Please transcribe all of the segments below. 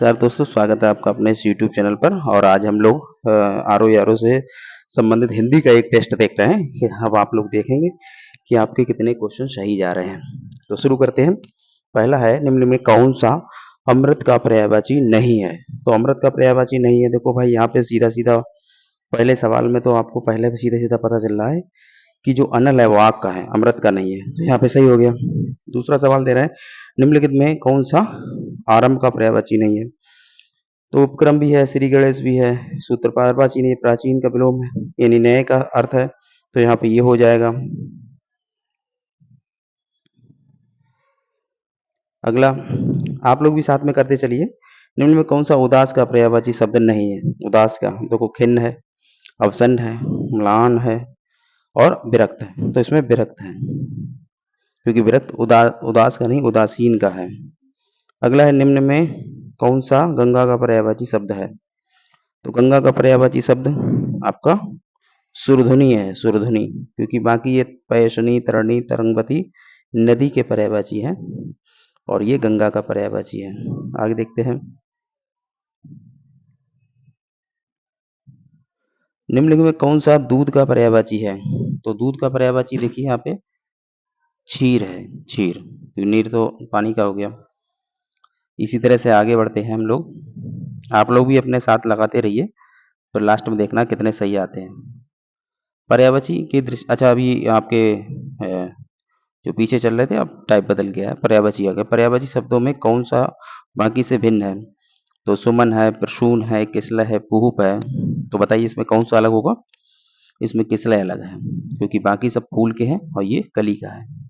नमस्कार दोस्तों, स्वागत है आपका अपने इस यूट्यूब चैनल पर। और आज हम लोग आर ओ यारो से संबंधित हिंदी का एक टेस्ट देख रहे हैं कि अब आप लोग देखेंगे कि आपके कितने क्वेश्चन सही जा रहे हैं। तो शुरू करते हैं। पहला है, निम्न में कौन सा अमृत का पर्यायवाची नहीं है? तो अमृत का पर्यायवाची नहीं है, देखो भाई यहाँ पे सीधा सीधा पहले सवाल में तो आपको पहले भी सीधा सीधा पता चल रहा है कि जो अनल है वो आग का है, अमृत का नहीं है, तो यहाँ पे सही हो गया। दूसरा सवाल दे रहा है, निम्नलिखित में कौन सा आरंभ का पर्यायवाची नहीं है? तो उपक्रम भी है, श्री गणेश भी है, सूत्रपातवाची नहीं, प्राचीन का विलोम है, यानी नए का अर्थ है, तो यहाँ पे ये हो जाएगा। अगला आप लोग भी साथ में करते चलिए। निम्न में कौन सा उदास का पर्यायवाची शब्द नहीं है? उदास का देखो, खिन्न है, अवसन्न है, म्लान है और विरक्त है, तो इसमें विरक्त है, क्योंकि विरक्त उदास का नहीं, उदासीन का है। अगला है, निम्न में कौन सा गंगा का पर्यायवाची शब्द है? तो गंगा का पर्यायवाची शब्द आपका सुरधुनी है, सुरधुनी, क्योंकि बाकी ये पैशनी, तरणी, तरंगवती नदी के पर्यायवाची है और ये गंगा का पर्यायवाची है। आगे देखते हैं। निम्नलिखित में कौन सा दूध का पर्यायवाची है? तो दूध का पर्यायवाची देखिए यहाँ पे क्षीर है, क्षीर, क्योंकि नीर तो पानी का हो गया। इसी तरह से आगे बढ़ते हैं हम लोग। आप लोग भी अपने साथ लगाते रहिए, तो लास्ट में देखना कितने सही आते हैं। पर्यायवाची की दृष्टि, अच्छा अभी आपके जो पीछे चल रहे थे अब टाइप बदल गया है, पर्यायवाची आ गया। पर्यायवाची शब्दों में कौन सा बाकी से भिन्न है? तो सुमन है, प्रसून है, किसलय है, पुहुप है, तो बताइए इसमें कौन सा अलग होगा? इसमें किसलय अलग है, क्योंकि बाकी सब फूल के हैं और ये कली का है।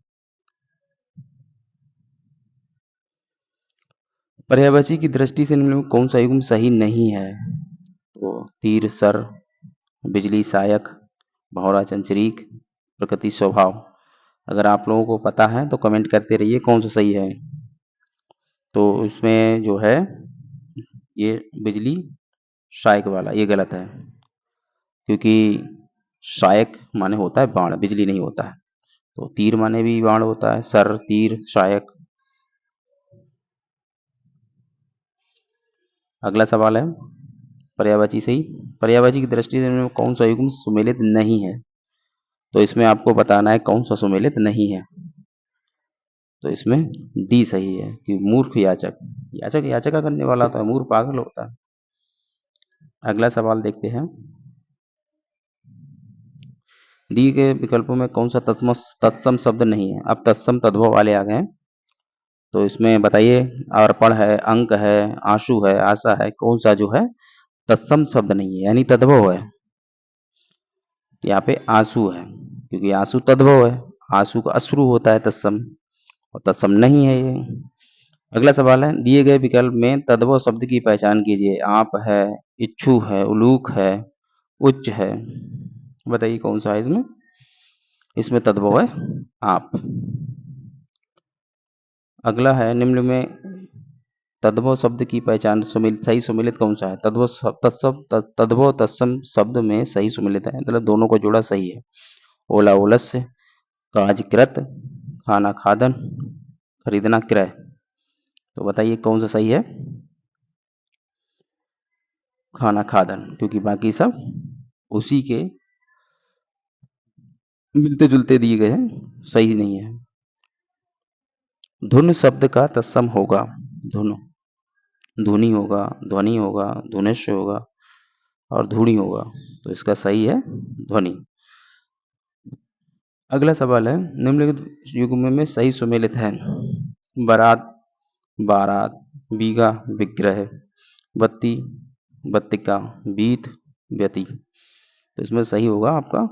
पर्यायवाची की दृष्टि से निम्न में कौन सा युग्म सही नहीं है? तो तीर, सर, बिजली, सहायक, भौरा, चंचरीक, प्रकृति, स्वभाव। अगर आप लोगों को पता है तो कमेंट करते रहिए कौन सा सही है। तो इसमें जो है ये बिजली सहायक वाला ये गलत है, क्योंकि सहायक माने होता है बाण, बिजली नहीं होता है। तो तीर माने भी बाण होता है, सर, तीर, सहायक। अगला सवाल है पर्यायवाची सही। पर्यायवाची की दृष्टि से कौन सा युग्म सुमेलित नहीं है? तो इसमें आपको बताना है कौन सा सुमेलित नहीं है। तो इसमें डी सही है कि मूर्ख याचक, याचक याचका करने वाला होता है, मूर्ख पागल होता है। अगला सवाल देखते हैं। दिए गए विकल्पों में कौन सा तत्सम शब्द नहीं है? अब तत्सम तद्भव वाले आ गए हैं, तो इसमें बताइए। अर्पण है, अंक है, आंसू है, आशा है, कौन सा जो है तत्सम शब्द नहीं है, यानी तद्भव है? यहाँ पे आंसू है, क्योंकि आंसू तद्भव है, आंसू का अश्रु होता है तत्सम, और तत्सम नहीं है ये। अगला सवाल है, दिए गए विकल्प में तद्भव शब्द की पहचान कीजिए। आप है, इच्छु है, उलूक है, उच्च है, बताइए कौन सा है इसमें? इसमें तद्भव है आप। अगला है, निम्न में तद्भव शब्द की पहचान सही सुमेलित कौन सा है? तद्भव तत्सम शब्द में सही सुमेलित है, मतलब दोनों को जोड़ा सही है। ओला ओलस्य, काज कृत, खाना खादन, खरीदना क्रय, तो बताइए कौन सा सही है? खाना खादन, क्योंकि बाकी सब उसी के मिलते जुलते दिए गए हैं, सही नहीं है। धुन शब्द का तत्सम होगा, धुन, धुनी होगा, ध्वनि होगा, धुनिश्य होगा और धूणी होगा, तो इसका सही है ध्वनि। अगला सवाल है, निम्नलिखित युग्म में सही सुमेलित है। बारात, बारात, बीघा, विग्रह, बत्ती, बत्तिका, बीत, व्यति, तो इसमें सही होगा आपका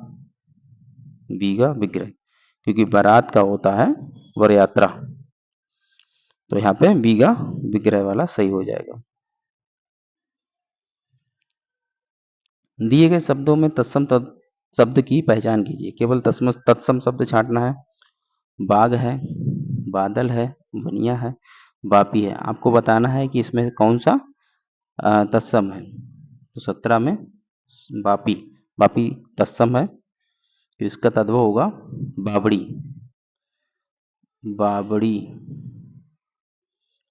बीघा विग्रह, क्योंकि बारात का होता है वर यात्रा, तो यहाँ पे बीघा विग्रह वाला सही हो जाएगा। दिए गए शब्दों में तत्सम शब्द की पहचान कीजिए। केवल तत्सम शब्द छांटना है। बाघ है, बादल है, बनिया है, बापी है, आपको बताना है कि इसमें कौन सा तत्सम है। तो 17 में बापी, बापी तत्सम है, तो इसका तद्भव होगा बाबड़ी, बाबड़ी।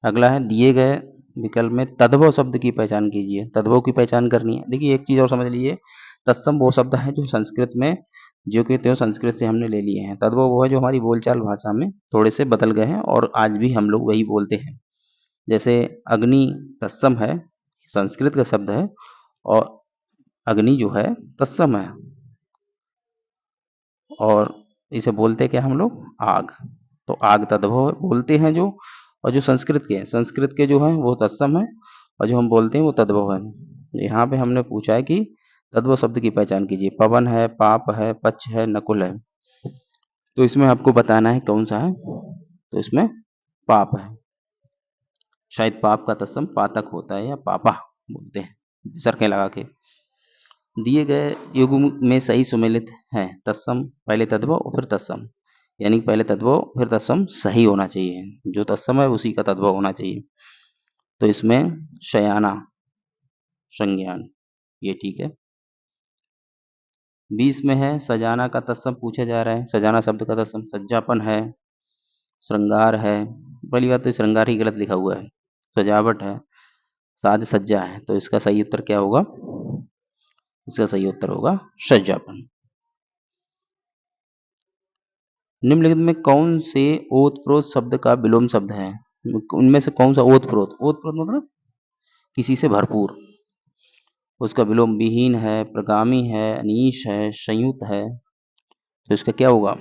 अगला है, दिए गए विकल्प में तद्भव शब्द की पहचान कीजिए। तद्भव की पहचान करनी है। देखिए एक चीज और समझ लीजिए, तत्सम वो शब्द है जो संस्कृत में जो कि त्यों संस्कृत से हमने ले लिए हैं। तद्भव वो है जो हमारी बोलचाल भाषा में थोड़े से बदल गए हैं और आज भी हम लोग वही बोलते हैं। जैसे अग्नि तत्सम है, संस्कृत का शब्द है, और अग्नि जो है तत्सम है, और इसे बोलते क्या हम लोग, आग। तो आग तद्भव बोलते हैं जो, और जो संस्कृत के हैं, संस्कृत के जो हैं वो तत्सम है, और जो हम बोलते हैं वो तद्भव है। यहाँ पे हमने पूछा है कि तद्भव शब्द की पहचान कीजिए। पवन है, पाप है, पक्ष है, नकुल है। तो इसमें आपको बताना है कौन सा है। तो इसमें पाप है। शायद पाप का तत्सम पातक होता है या पापा बोलते हैं सरके लगा के। दिए गए युग्म में सही सुमेलित है तत्सम पहले तद्भव और फिर तत्सम, यानी पहले तद्भव फिर तत्सम सही होना चाहिए। जो तत्सम है उसी का तद्भव होना चाहिए। तो इसमें शयाना संज्ञान, ये ठीक है। 20 में है सजाना का तत्सम पूछा जा रहा है। सजाना शब्द का तत्सम सज्जापन है, श्रृंगार है। पहली बात तो श्रृंगार ही गलत लिखा हुआ है, सजावट है, साज सज्जा है। तो इसका सही उत्तर क्या होगा, इसका सही उत्तर होगा सज्जापन। निम्नलिखित में कौन से ओतप्रोत शब्द का विलोम शब्द है। उनमें से कौन सा ओतप्रोत, ओतप्रोत मतलब किसी से भरपूर, उसका विलोम विहीन है, प्रगामी है, अनीश है, संयुक्त है। तो इसका क्या होगा,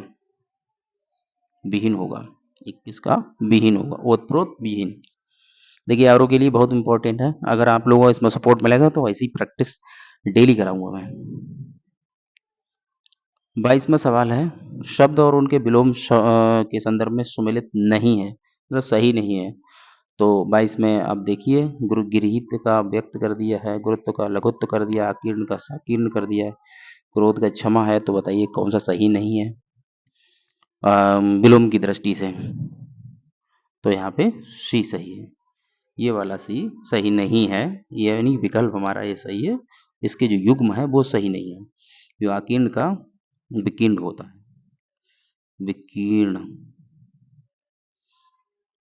विहीन होगा। 21 का विहीन होगा, ओतप्रोत विहीन। देखिए आरओ के लिए बहुत इंपॉर्टेंट है। अगर आप लोगों को इसमें सपोर्ट मिलेगा तो ऐसी प्रैक्टिस डेली कराऊंगा मैं। 22वां सवाल है शब्द और उनके विलोम के संदर्भ में सुमेलित नहीं है, मतलब सही नहीं है। तो 22 में आप देखिए, गुरु गृहीत का व्यक्त कर दिया है, गुरुत्व का लघुत्व कर दिया, आकीर्ण का साकीर्ण कर दिया है, क्रोध का क्षमा है। तो बताइए कौन सा सही नहीं है विलोम की दृष्टि से। तो यहाँ पे सी सही है, ये वाला सी सही नहीं है, यानी विकल्प हमारा ये सही है। इसके जो युग्म है वो सही नहीं है। जो आकीर्ण का विकीर्ण होता है, विकीर्ण।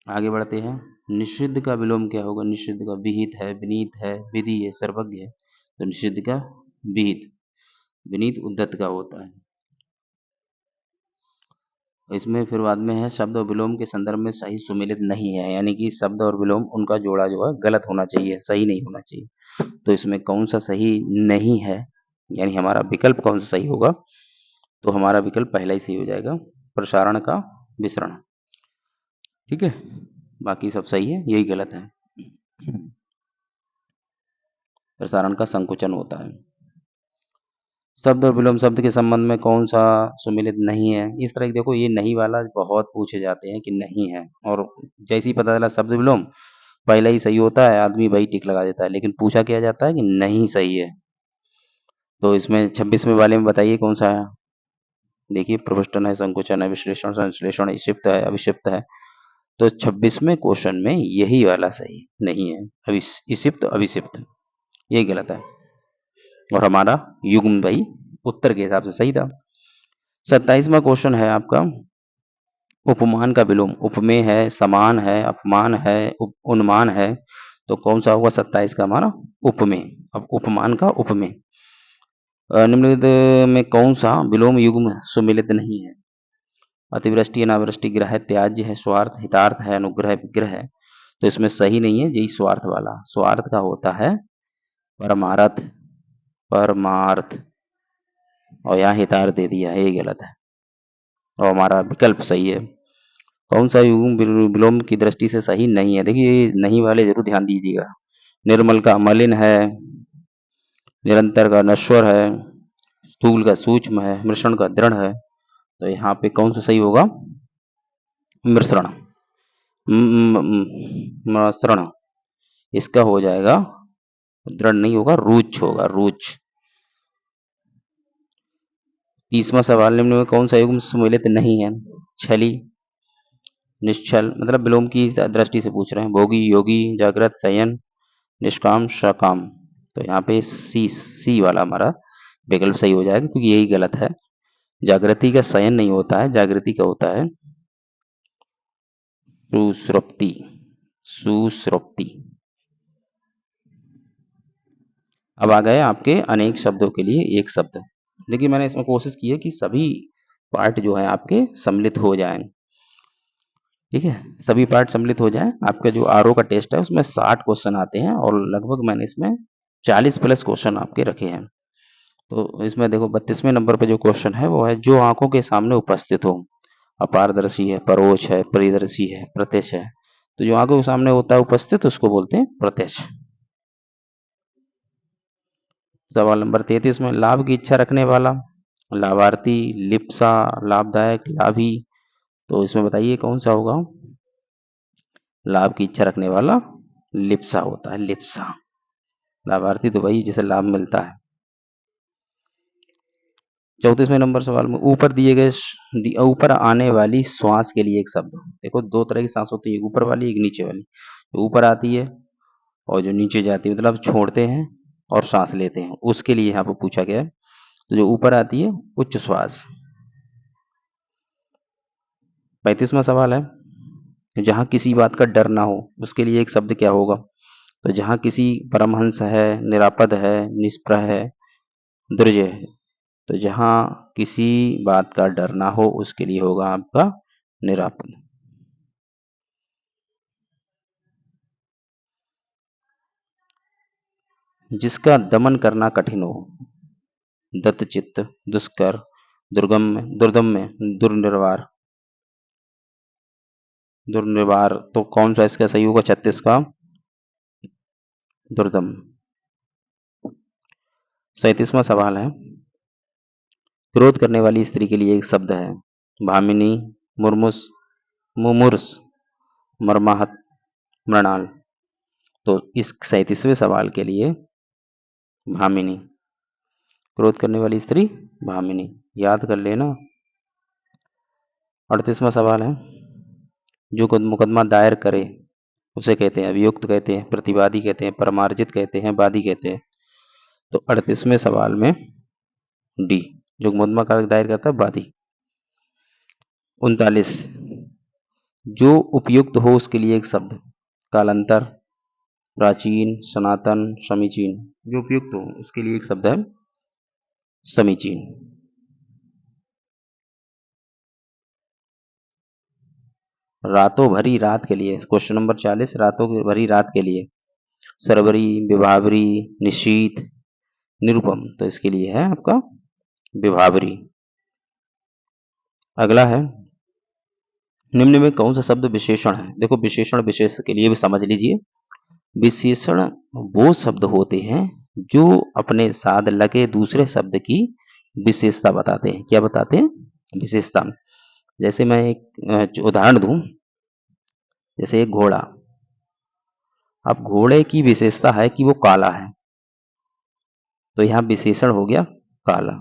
आगे बढ़ते हैं। निषिद्ध का विलोम क्या होगा, निषिद्ध का विहित है, विनीत है, विधि है, सर्वज्ञ है। तो निषिद्ध का विहित, विनीत उद्धत का होता है। इसमें फिर बाद में है शब्द और विलोम के संदर्भ में सही सुमेलित नहीं है, यानी कि शब्द और विलोम उनका जोड़ा जो है गलत होना चाहिए, सही नहीं होना चाहिए। तो इसमें कौन सा सही नहीं है, यानी हमारा विकल्प कौन सा सही होगा। तो हमारा विकल्प पहला ही सही हो जाएगा, प्रसारण का विसरण। ठीक है, बाकी सब सही है, यही गलत है। प्रसारण का संकुचन होता है। शब्द और विलोम शब्द के संबंध में कौन सा सुमेलित नहीं है। इस तरह देखो, ये नहीं वाला बहुत पूछे जाते हैं कि नहीं है, और जैसे ही पता चला शब्द विलोम पहले ही सही होता है, आदमी वही टिक लगा देता है, लेकिन पूछा क्या जाता है कि नहीं सही है। तो इसमें 26वें वाले में बताइए कौन सा है। देखिए प्रविष्टन है, संकुचन है, विश्लेषण संश्लेषण, क्षिप्त है, अभिक्षिप्त है। तो 26वें क्वेश्चन में यही वाला सही नहीं है, क्षिप्त अभिक्षिप्त, ये गलत है। और हमारा युग्म भाई उत्तर के हिसाब से सही था। 27वां क्वेश्चन है आपका, उपमान का विलोम। उपमेय है, समान है, अपमान है, उन्मान है। तो कौन सा होगा 27 का हमारा, उपमेय। अब उपमान का उपमेय। निम्नलिखित में कौन सा विलोम युग्म सुमेलित नहीं है। अतिवृष्टि, अनावृष्टि, ग्रह, त्याज्य है, स्वार्थ, हितार्थ है, अनुग्रह, विग्रह है। तो इसमें सही नहीं है यही स्वार्थ वाला। स्वार्थ का होता है परमार्थ, परमार्थ, और यहाँ हितार्थ दे दिया है, ये गलत है। और हमारा विकल्प सही है। कौन सा युग्म विलोम की दृष्टि से सही नहीं है। देखिए ये नहीं वाले जरूर ध्यान दीजिएगा। निर्मल का मलिन है, निरंतर का नश्वर है, स्थूल का सूक्ष्म है, मिश्रण का दृढ़ है। तो यहाँ पे कौन सा सही होगा, मिश्रण, मिश्रण। इसका हो जाएगा, दृढ़ नहीं होगा, रुच होगा, रुच। 30वां सवाल, निम्न में कौन सा युग्म सम्मिलित नहीं है। छली, निश्चल, मतलब विलोम की दृष्टि से पूछ रहे हैं। भोगी, योगी, जागृत, शयन, निष्काम, सकाम। तो यहाँ पे सी वाला हमारा विकल्प सही हो जाएगा, क्योंकि यही गलत है। जागृति का शयन नहीं होता है, जागृति का होता है सुषुप्ति, सुषुप्ति। अब आ गए आपके अनेक शब्दों के लिए एक शब्द। देखिए मैंने इसमें कोशिश की है कि सभी पार्ट जो है आपके सम्मिलित हो जाएं। ठीक है, सभी पार्ट सम्मिलित हो जाएं। आपका जो आरओ का टेस्ट है उसमें 60 क्वेश्चन आते हैं और लगभग मैंने इसमें 40 प्लस क्वेश्चन आपके रखे हैं। तो इसमें देखो 32वें नंबर पे जो क्वेश्चन है वो है, जो आंखों के सामने उपस्थित हो। अपारदर्शी है, परोक्ष है, परिदर्शी है, प्रत्यक्ष है। तो जो आंखों के सामने होता है उपस्थित उसको बोलते हैं प्रत्यक्ष। सवाल नंबर 33 में, लाभ की इच्छा रखने वाला, लाभार्थी, लिप्सा, लाभदायक, लाभी। तो इसमें बताइए कौन सा होगा। लाभ की इच्छा रखने वाला लिप्सा होता है, लिप्सा। लाभार्थी तो वही जिसे लाभ मिलता है। 34वें नंबर सवाल में, ऊपर दिए गए ऊपर आने वाली श्वास के लिए एक शब्द। देखो दो तरह की सांस होती है, ऊपर वाली एक नीचे वाली। जो ऊपर आती है और जो नीचे जाती है, मतलब छोड़ते हैं और सांस लेते हैं, उसके लिए यहाँ पर पूछा गया है। तो जो ऊपर आती है उच्च श्वास। 35वां सवाल है, जहां किसी बात का डर ना हो उसके लिए एक शब्द क्या होगा। तो जहां किसी परमहंस है, निरापद है, निष्प्रह है, दुर्जय है। तो जहां किसी बात का डर ना हो उसके लिए होगा आपका निरापद। जिसका दमन करना कठिन हो, दत्तचित्त, दुष्कर, दुर्दम्य, दुर्निवार। दुर्निवार तो कौन सा इसका सही होगा 36 का, दुर्दम। 37वां सवाल है, क्रोध करने वाली स्त्री के लिए एक शब्द है। भामिनी, मुर्मुस, मुमूर्स, मर्माहत, मृणाल। तो इस 37वें सवाल के लिए भामिनी, क्रोध करने वाली स्त्री भामिनी, याद कर लेना। 38वां सवाल है, जो मुकदमा दायर करे उसे कहते हैं अभियुक्त कहते हैं, प्रतिवादी कहते हैं, परमार्जित कहते हैं, वादी कहते हैं। तो 38वें सवाल में डी, जो मुकदमा दायर करता है वादी। 39, जो उपयुक्त हो उसके लिए एक शब्द। कालांतर, प्राचीन, सनातन, समीचीन। जो उपयुक्त हो उसके लिए एक शब्द है समीचीन। रातों भरी रात के लिए क्वेश्चन नंबर 40, रातों भरी रात के लिए सरवरी, विभावरी, निशीत, निरुपम। तो इसके लिए है आपका विभावरी। अगला है, निम्न में कौन सा शब्द विशेषण है। देखो विशेषण विशेष के लिए भी समझ लीजिए। विशेषण वो शब्द होते हैं जो अपने साथ लगे दूसरे शब्द की विशेषता बताते हैं। क्या बताते हैं, विशेषता। जैसे मैं एक उदाहरण दूं, जैसे एक घोड़ा। अब घोड़े की विशेषता है कि वो काला है, तो यहाँ विशेषण हो गया काला।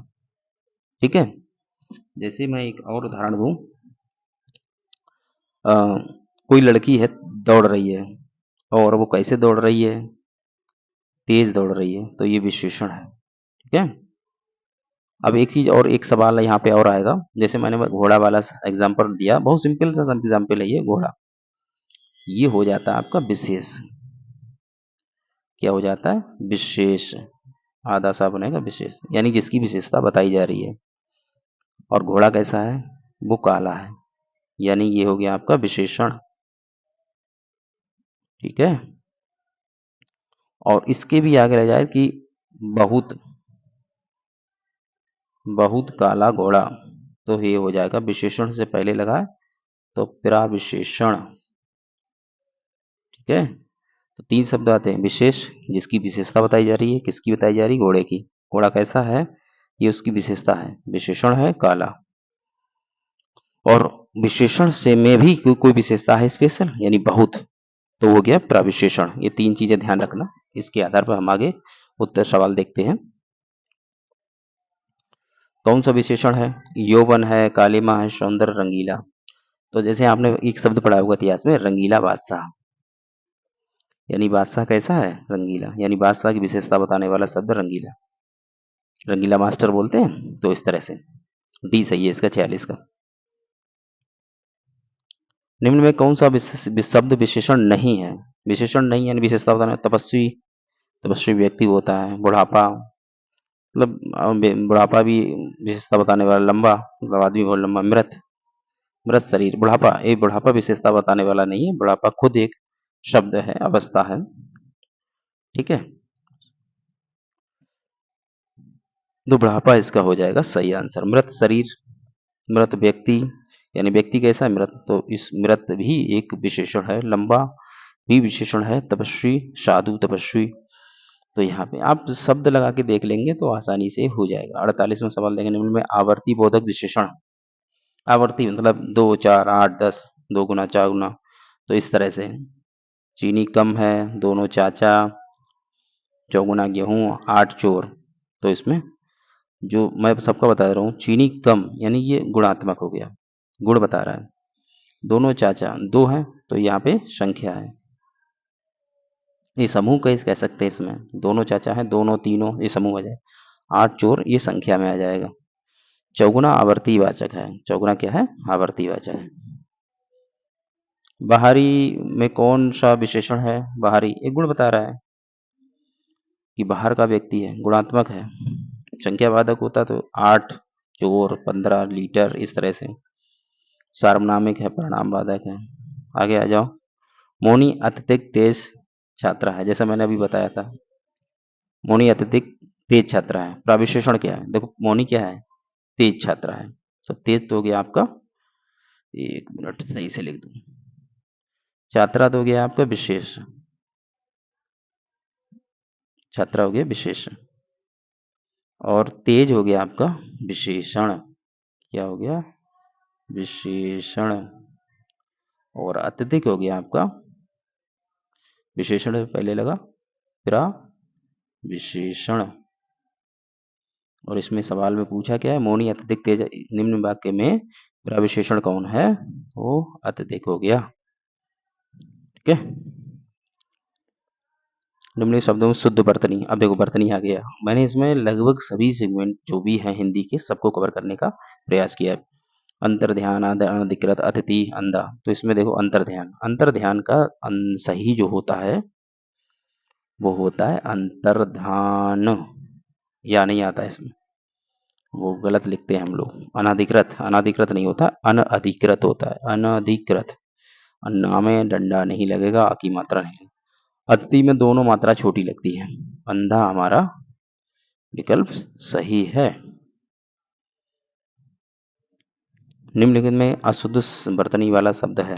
ठीक है, जैसे मैं एक और उदाहरण दूं, कोई लड़की है, दौड़ रही है, और वो कैसे दौड़ रही है, तेज दौड़ रही है, तो ये विशेषण है। ठीक है, अब एक चीज और, एक सवाल यहाँ पे और आएगा। जैसे मैंने घोड़ा वाला एग्जाम्पल दिया, बहुत सिंपल सा एग्जाम्पल है ये, घोड़ा। ये हो जाता है आपका विशेष। क्या हो जाता है, विशेष। आधा सा बनेगा विशेष, यानी जिसकी विशेषता बताई जा रही है। और घोड़ा कैसा है, वो काला है, यानी ये हो गया आपका विशेषण। ठीक है, और इसके भी आगे रह जाए कि बहुत, बहुत काला घोड़ा, तो ये हो जाएगा विशेषण से पहले लगा है तो प्राविशेषण। ठीक है, तो 3 शब्द आते हैं। विशेष, जिसकी विशेषता बताई जा रही है, किसकी बताई जा रही है, घोड़े की। घोड़ा कैसा है, ये उसकी विशेषता है। विशेषण है काला। और विशेषण से में भी कोई विशेषता है स्पेशल, यानी बहुत, तो हो गया प्रविशेषण। ये 3 चीजें ध्यान रखना। इसके आधार पर हम आगे उत्तर सवाल देखते हैं। कौन सा विशेषण है, यौवन है, कालिमा है, सौंदर्य, रंगीला। तो जैसे आपने एक शब्द पढ़ा होगा इतिहास में, रंगीला बादशाह। यानी बादशाह कैसा है, रंगीला, यानी बादशाह की विशेषता बताने वाला शब्द रंगीला। रंगीला मास्टर बोलते हैं, तो इस तरह से डी सही है इसका 46 का। निम्न में कौन सा शब्द विशेषण नहीं है। विशेषण नहीं यानी विशेषता बताने, तपस्वी, तपस्वी व्यक्ति होता है। बुढ़ापा मतलब बुढ़ापा भी विशेषता बताने वाला, लंबा मतलब आदमी बहुत लंबा। मृत, मृत शरीर। बुढ़ापा, ये बुढ़ापा विशेषता बताने वाला नहीं है, बुढ़ापा खुद एक शब्द है, अवस्था है। ठीक है, तो बुढ़ापा इसका हो जाएगा सही आंसर। मृत शरीर, मृत व्यक्ति, यानी व्यक्ति कैसा है? मृत। तो इस मृत भी एक विशेषण है, लंबा भी विशेषण है, तपस्वी, साधु, तपस्वी। तो यहाँ पे आप शब्द लगा के देख लेंगे तो आसानी से हो जाएगा। 48वां सवाल देखें, निम्न में आवर्ती बोधक विशेषण। आवर्ती मतलब 2, 4, 8, 10, 2 गुना, 4 गुना, तो इस तरह से। चीनी कम है, दोनों चाचा, चौगुना गेहूं, 8 चोर। तो इसमें जो मैं सबका बता रहा हूँ, चीनी कम यानी ये गुणात्मक हो गया, गुण बता रहा है। दोनों चाचा 2 हैं, तो यहाँ पे संख्या है, ये समूह कैसे कह सकते हैं इसमें? दोनों चाचा हैं, दोनों, तीनों, ये समूह आ जाए। 8 चोर ये संख्या में आ जाएगा। चौगुना आवर्ती वाचक है, चौगुना क्या है? आवर्ती वाचक है। बाहरी में कौन सा विशेषण है? बाहरी एक गुण बता रहा है कि बाहर का व्यक्ति है, गुणात्मक है। संख्यावादक होता तो 8 चोर, 15 लीटर, इस तरह से। सार्वनामिक है, परिणामवादक है। आगे आ जाओ। मोनी अत्यधिक तेज छात्रा है, जैसा मैंने अभी बताया था। मोनी अत्यधिक तेज छात्रा है, प्रविशेषण क्या है? देखो मोनी क्या है? तेज छात्रा है, तो तेज तो हो गया आपका, एक मिनट सही से लिख दूं, छात्रा तो हो गया आपका विशेष, छात्रा हो गया विशेष, और तेज हो गया आपका विशेषण। क्या हो गया? विशेषण। और अत्यधिक हो गया आपका विशेषण, पहले लगा प्रविशेषण। और इसमें सवाल में पूछा क्या है? मौनी अत्यधिक तेज, निम्न वाक्य में प्रविशेषण कौन है? वो अत्यधिक हो गया। ठीक है, निम्न शब्दों में शुद्ध वर्तनी। अब देखो वर्तनी आ गया, मैंने इसमें लगभग सभी सेगमेंट जो भी हैं हिंदी के सबको कवर करने का प्रयास किया है। अंतर्ध्यान, अनधिकृत, अतिथि, अंधा। तो इसमें देखो अंतर्ध्यान, अंतर्ध्यान का सही जो होता है वो होता है अंतर्धान, या नहीं आता है इसमें, वो गलत लिखते हैं हम लोग। अनाधिकृत, अनाधिकृत नहीं होता, अनअधिकृत होता है, अनधिकृत। अन्ना में डंडा नहीं लगेगा, आ की मात्रा नहीं लगेगी। अतिथि में दोनों मात्रा छोटी लगती है। अंधा हमारा विकल्प सही है। निम्नलिखित में अशुद्ध वर्तनी वाला शब्द है,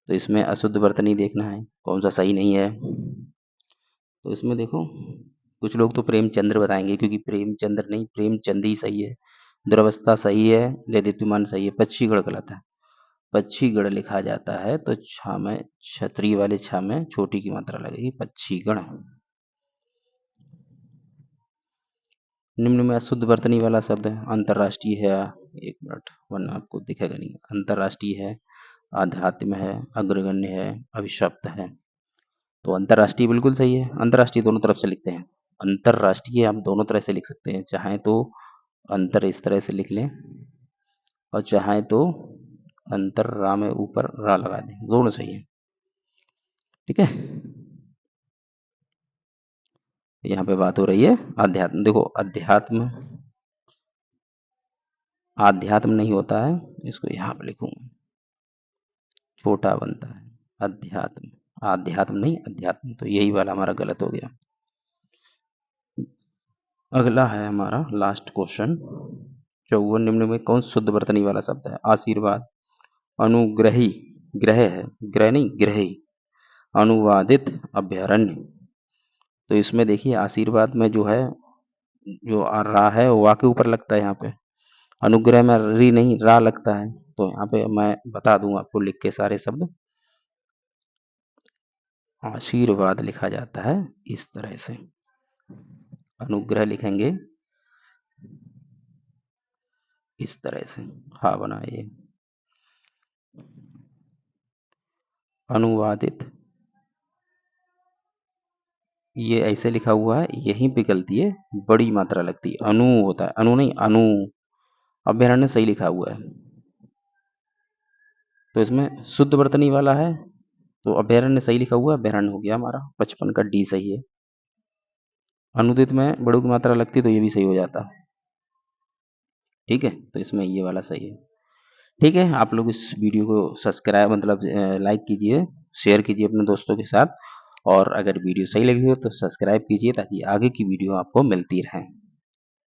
तो इसमें अशुद्ध वर्तनी देखना है कौन सा सही नहीं है। तो इसमें देखो कुछ लोग तो प्रेमचंद्र बताएंगे, क्योंकि प्रेमचंद्र नहीं, प्रेमचंद ही सही है। दुरवस्था सही है, देदीप्यमान सही है, पक्षीगढ़ गलत है। पक्षीगढ़ लिखा जाता है तो छा में, क्षत्रिय वाले छा में छोटी की मात्रा लगेगी, पक्षीगढ़। निम्न में अशुद्ध वर्तनी वाला शब्द है, अंतर्राष्ट्रीय है, एक मिनट वरना आपको दिखेगा नहीं। अंतर्राष्ट्रीय है, आध्यात्म है, अग्रगण्य है, अभिशप्त है। तो अंतर्राष्ट्रीय बिल्कुल सही है। अंतर्राष्ट्रीय दोनों तरफ से लिखते हैं, अंतर्राष्ट्रीय आप दोनों तरह से लिख सकते हैं, चाहे तो अंतर इस तरह से लिख लें और चाहे तो अंतर रा में ऊपर रा लगा दें, दोनों सही है। ठीक है, यहाँ पे बात हो रही है अध्यात्म। देखो अध्यात्म, आध्यात्म नहीं होता है, इसको यहाँ पे लिखूंगा, छोटा बनता है अध्यात्म, आध्यात्म नहीं अध्यात्म, तो यही वाला हमारा गलत हो गया। अगला है हमारा लास्ट क्वेश्चन 54, निम्न में कौन शुद्ध वर्तनी वाला शब्द है? आशीर्वाद, अनुग्रही, ग्रह है, ग्रह नहीं ग्रही, अनुवादित, अभ्यारण्य। तो इसमें देखिए आशीर्वाद में जो है, जो रा है वो वा के ऊपर लगता है यहाँ पे, अनुग्रह में री नहीं रा लगता है। तो यहाँ पे मैं बता दूं आपको लिख के सारे शब्द, आशीर्वाद लिखा जाता है इस तरह से, अनुग्रह लिखेंगे इस तरह से, हा बनाइए, अनुवादित, ये ऐसे लिखा हुआ है, यहीं पे गलती है, बड़ी मात्रा लगती है, अनु होता है, अनु नहीं अनु। अभ्यारण्य सही लिखा हुआ है, तो इसमें शुद्ध वर्तनी वाला है, तो अभ्यारण्य सही लिखा हुआ है, अभ्यारण्य हो गया हमारा। 55 का डी सही है। अनुदित में बड़ों की मात्रा लगती तो ये भी सही हो जाता। ठीक है, तो इसमें ये वाला सही है। ठीक है, आप लोग इस वीडियो को सब्सक्राइब मतलब लाइक कीजिए, शेयर कीजिए अपने दोस्तों के साथ, और अगर वीडियो सही लगी हो तो सब्सक्राइब कीजिए ताकि आगे की वीडियो आपको मिलती रहे।